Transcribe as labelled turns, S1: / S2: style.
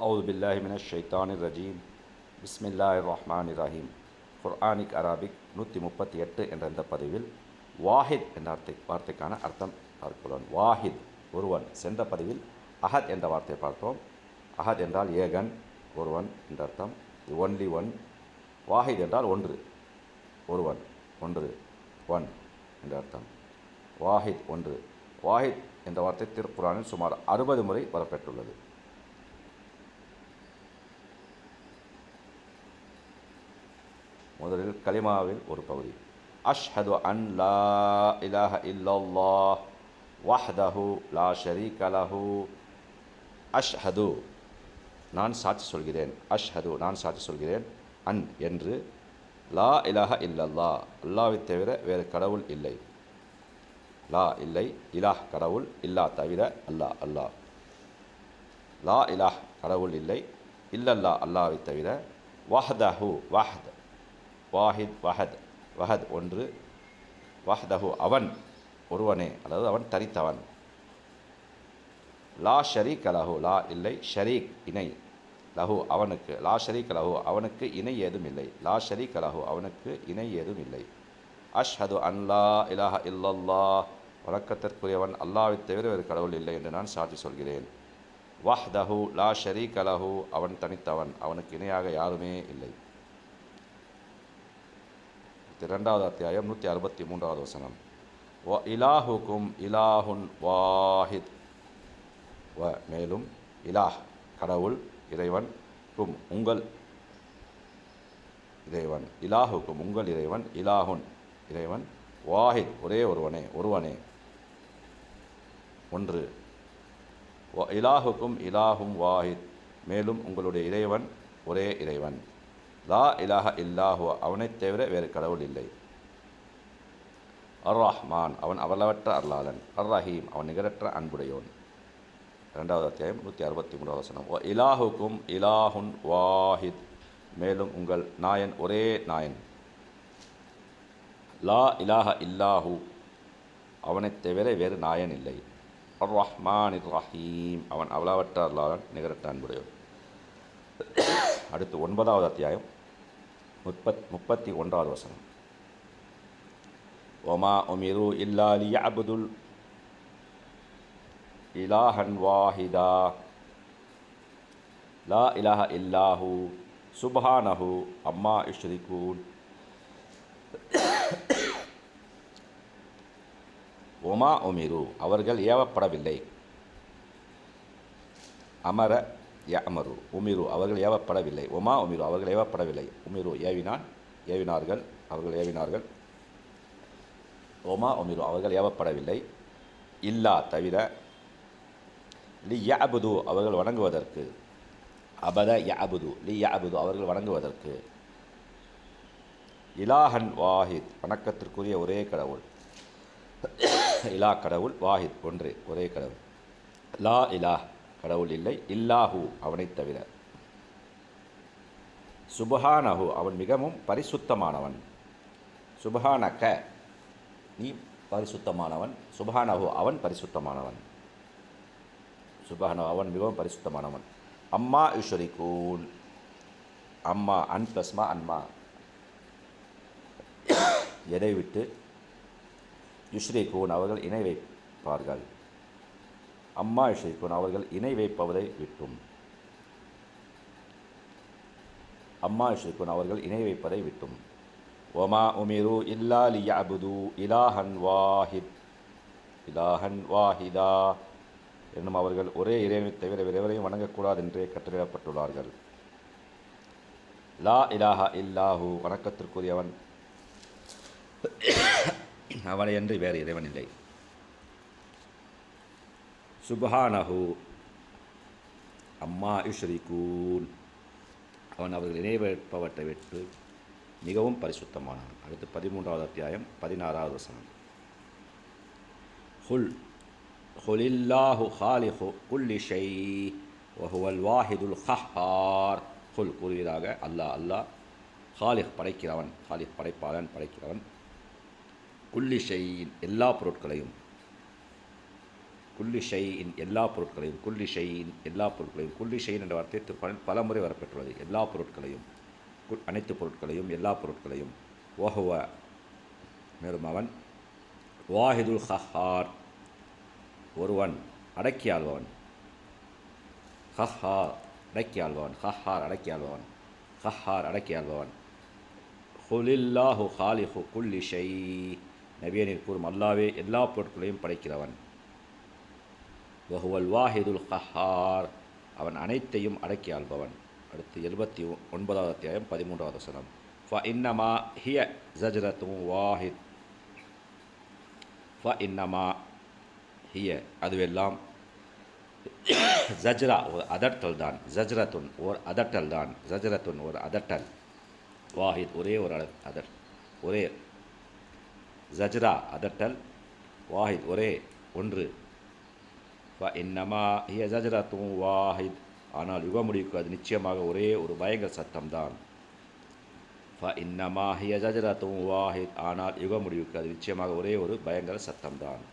S1: அவுது பில்லாஹி மினஷ் ஷைத்தானிர் ரஜீம் பிஸ்மில்லாஹிர் ரஹ்மானிர் ரஹீம். குர்ஆனிக் அரபிக் 138 என்ற இந்த பதிவில் வாஹித் என்ற வார்த்தைக்கான அர்த்தம் பார்க்கிறோம். வாஹித் ஒருவன். சென்ற பதிவில் அஹத் என்ற வார்த்தையை பார்த்தோம். அஹத் என்றால் ஏகன், ஒருவன் என்ற அர்த்தம். Only one. வாஹித் என்றால் ஒன்று, ஒருவன், ஒன்று, ஒன் என்ற அர்த்தம். வாஹித் ஒன்று. வாஹித் என்ற வார்த்தை திருக்குர்ஆனில் சுமார் 60 முறை வரப்பெற்றுள்ளது. முதலில் கலிமாவில் ஒரு பகுதி. அஷ்ஹது அன் லா இலாஹ இல்லல்லாஹ் வஹ்தஹு லா ஷரீக லஹு. அஷ்ஹது நான் சாட்சி சொல்கிறேன். அஷ்ஹது நான் சாட்சி சொல்கிறேன். அன் என்று. லா இலாஹ இல்லல்லாஹ் அல்லாஹ்வை தவிர வேறு கடவுள் இல்லை. லா இல்லை, இலாஹ் கடவுள், இல்லா தவிர, அல்லாஹ் அல்லாஹ். லா இலாஹ் கடவுள் இல்லை, இல்லல்லா அல்லாஹ்வை தவிர. வஹ்தஹு வஹ்த் வாஹித் வஹத் வஹத் ஒன்று. வஹ்தஹு அவன் ஒருவனே, அதாவது அவன் தனித்தவன். லா ஷரீக லஹு லா இல்லை, ஷரீக் இணை, லஹு அவனுக்கு, லா ஷரீக லஹு அவனுக்கு இணை ஏதும் இல்லை. லா ஷரீக லஹு அவனுக்கு இணை ஏதும் இல்லை. அஷ்ஹது அன் லா இலாஹ இல்லல்லாஹ் வணக்கத்திற்குரியவன் அல்லாஹ்வை தவிர வேறு கடவுள் இல்லை என்று நான் சாட்சி சொல்கிறேன். வஹ்தஹு லா ஷரீக லஹு அவன் தனித்தவன், அவனுக்கு இணையாக யாருமே இல்லை. இரண்டாவது அத்தியாயம் 163வது வசனம். வ இலாஹுக்கும் இலாஹுன் வாஹித். வ மேலும், இலாஹ் கடவுள், இறைவன், கும் உங்கள் இறைவன், இலாஹுக்கும் உங்கள் இறைவன், இலாஹுன் இறைவன், வாஹித் ஒரே ஒருவனே, ஒருவனே, ஒன்று. வ இலாஹுக்கும் இலாஹும் வாஹித் மேலும் உங்களுடைய இறைவன் ஒரே இறைவன். லா இலாஹ இல்லாஹு அவனைத் தவிர வேறு கடவுள் இல்லை. அர் ரஹ்மான் அவன் அவலவற்ற அருளாளன். அர் ரஹீம் அவன் நிகரற்ற அன்புடையோன். இரண்டாவது அத்தியாயம் 163வது வசனம். வ இலாஹுக்கும் இலாஹுன் வாஹித் மேலும் உங்கள் நாயன் ஒரே நாயன். லா இலாஹ இல்லாஹு அவனைத் தவிர வேறு நாயன் இல்லை. அர் ரஹ்மான் இர் ரஹீம் அவன் அவலவற்ற அருளாளன், நிகரற்ற அன்புடையோன். அடுத்து 9வது அத்தியாயம் 31வது வசனம். ஒமா உமிரு இல்லா லியஅபுதுல் இலாஹன் வாஹிதா லா இலாஹ இல்லாஹு சுப்ஹானஹு அம்மா யுஷ்ரிகூன். ஒமா உமிரு அவர்கள் ஏவப்படவில்லை. அமர யஅமரு உமிரு அவர்கள் ஏவப்படவில்லை. ஒமா உமிரு அவர்கள் ஏவப்படவில்லை. உமிரு ஏவினான், ஏவினார்கள், அவர்கள் ஏவினார்கள். ஒமா உமிரு அவர்கள் ஏவப்படவில்லை. இல்லா தவிர. லி யஅபுது அவர்கள் வணங்குவதற்கு. அபத யஅபுது லி யஅபுது அவர்கள் வணங்குவதற்கு. இலாஹன் வாஹித் வணக்கத்திற்குரிய ஒரே கடவுள். இலா கடவுள், வாஹித் ஒன்றே, ஒரே கடவுள். லா இலாஹ் கடவுள் இல்லை, இல்லாஹு அவனைத் தவிர. சுப்ஹானஹு அவன் மிகவும் பரிசுத்தமானவன். சுப்ஹானக நீ பரிசுத்தமானவன். சுப்ஹானஹு அவன் பரிசுத்தமானவன். சுப்ஹானஹு அவன் மிகவும் பரிசுத்தமானவன். அம்மா யுஷ்ரிகூன் அம்மா அன் ப்ளஸ்மா அன்மா எதை விட்டு. யுஷ்ரிகூன் அவர்கள் இணை வைப்பார்கள். அம்மா யுஷ்ரிகூன் அவர்கள் இணை வைப்பவரை விட்டும். அம்மா யுஷ்ரிகூன் அவர்கள் இணை வைப்பதை விட்டும். ஒமா உமிரு இல்லா லியஅபுது இலாஹன் வாஹித் இலாஹன் வாஹிதா என்னும் அவர்கள் ஒரே இறைவனை தவிர வேறெவரையும் வணங்கக்கூடாது என்றே கட்டளையிடப்பட்டுள்ளார்கள். லா இலாஹ இல்லாஹு வணக்கத்திற்குரியவன் அவனையன்றி வேறு இறைவன் இல்லை. சுப்ஹானஹு அம்மா யுஷ்ரிகூன் அவன் அவர்கள் இணைவைப்பவற்றை விட்டு மிகவும் பரிசுத்தமானவன். அடுத்து 13வது அத்தியாயம் 16வது வசனம். ஹுல் ஹுலில்லாஹு ஹாலிஹு குல்லி ஷை வஹுவல் வாஹிதுல் கஹ்ஹார். ஹுல் கூறுவீராக, அல்லாஹ் அல்லாஹ் ஹாலிஹ் படைக்கிறவன், ஹாலிஹ் படைப்பாளன், படைக்கிறவன். குல்லி ஷையின் எல்லா பொருட்களையும். குல்லி ஷைஇன் எல்லா பொருட்களையும், குல்லி ஷைஇன் எல்லா பொருட்களையும், குல்லி ஷைஇன் என்ற வார்த்தை பல முறை வரப்பெற்றுள்ளது. எல்லா பொருட்களையும், அனைத்து பொருட்களையும், எல்லா பொருட்களையும். வஹுவ மேலும் அவன் வாஹிதுல் ஹஹார் ஒருவன் அடக்கி ஆள்பவன். ஹஹார் அடக்கி ஆள்பவன், ஹஹார் அடக்கி ஆள்பவன், ஹஹார் அடக்கி ஆள்பவன். ஹுலில்லாஹு ஹாலிஹு குல்லி ஷை நபியே நீர் கூறும் அல்லாவே எல்லா பொருட்களையும் படைக்கிறவன். வஹுவல் வாஹிதுல் ஹஹார் அவன் அனைத்தையும் அடக்கி ஆள்பவன். அடுத்து 79வது அத்தியாயம் 13வது வசனம். ஃப இன்னமா ஹிய ஜஜ்ரத்தும் வாஹித். ஃப இன்னமா ஹிய அதுவெல்லாம் ஜஜ்ரா ஒரு அதட்டல் தான், ஜஜ்ரத்துன் ஓர் அதட்டல் தான், ஜஜ்ரத்துன் ஒரு அதட்டல், வாஹித் ஒரே ஒரு ஒரே ஜஜ்ரா அதட்டல், வாஹித் ஒரே ஒன்று. ஃப இன்னமா ஹிய ஜஜ்ரத்தும் வாஹித் ஆனால் யுகமுடிவுக்கு அது நிச்சயமாக ஒரே ஒரு பயங்கர சத்தம்தான். ஃப இன்னமா ஹிய ஜஜ்ரத்தும் வாஹித் ஆனால் யுகமுடிவுக்கு அது நிச்சயமாக ஒரே ஒரு பயங்கர சத்தம்தான்.